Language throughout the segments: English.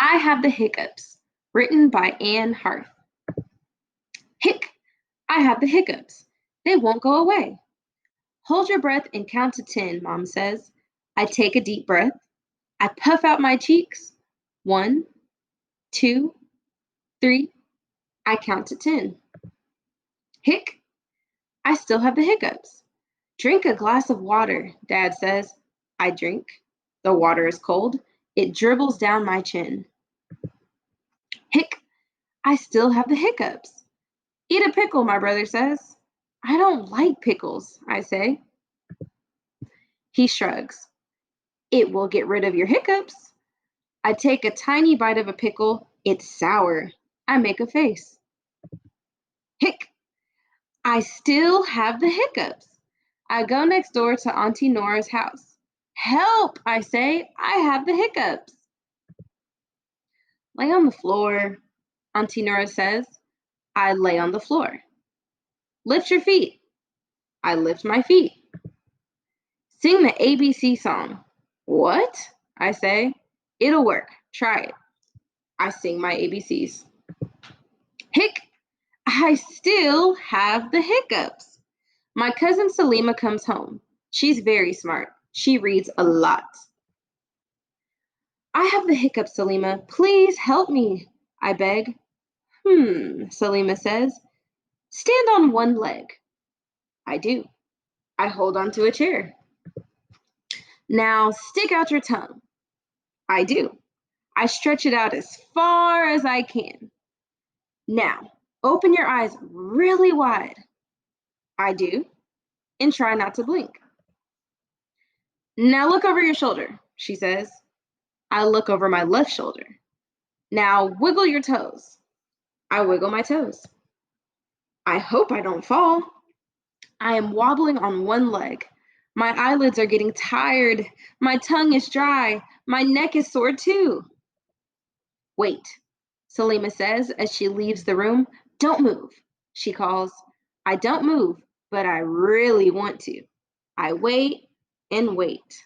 I have the hiccups, written by Anne Harth. Hic, I have the hiccups. They won't go away. Hold your breath and count to 10, Mom says. I take a deep breath. I puff out my cheeks. 1, 2, 3. I count to 10. Hic, I still have the hiccups. Drink a glass of water, Dad says. I drink. The water is cold. It dribbles down my chin. Hic, I still have the hiccups. Eat a pickle, my brother says. I don't like pickles, I say. He shrugs. It will get rid of your hiccups. I take a tiny bite of a pickle. It's sour. I make a face. Hic, I still have the hiccups. I go next door to Auntie Nora's house. Help, I say. I have the hiccups. Lay on the floor, Auntie Nora says. I lay on the floor. Lift your feet. I lift my feet. Sing the ABC song. What? I say. It'll work. Try it. I sing my ABCs. Hic, I still have the hiccups. My cousin Salima comes home. She's very smart. She reads a lot. I have the hiccups, Salima. Please help me, I beg. Salima says. Stand on one leg. I do. I hold onto a chair. Now stick out your tongue. I do. I stretch it out as far as I can. Now, open your eyes really wide. I do. And try not to blink. Now look over your shoulder, she says. I look over my left shoulder. Now wiggle your toes. I wiggle my toes. I hope I don't fall. I am wobbling on one leg. My eyelids are getting tired. My tongue is dry. My neck is sore too. Wait, Salima says as she leaves the room. Don't move, she calls. I don't move, but I really want to. I wait and wait.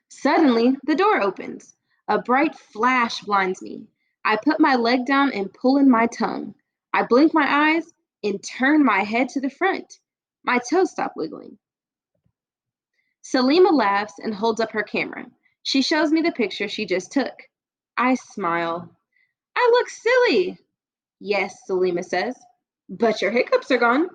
Suddenly, the door opens. A bright flash blinds me. I put my leg down and pull in my tongue. I blink my eyes and turn my head to the front. My toes stop wiggling. Salima laughs and holds up her camera. She shows me the picture she just took. I smile. I look silly. Yes, Salima says, but your hiccups are gone.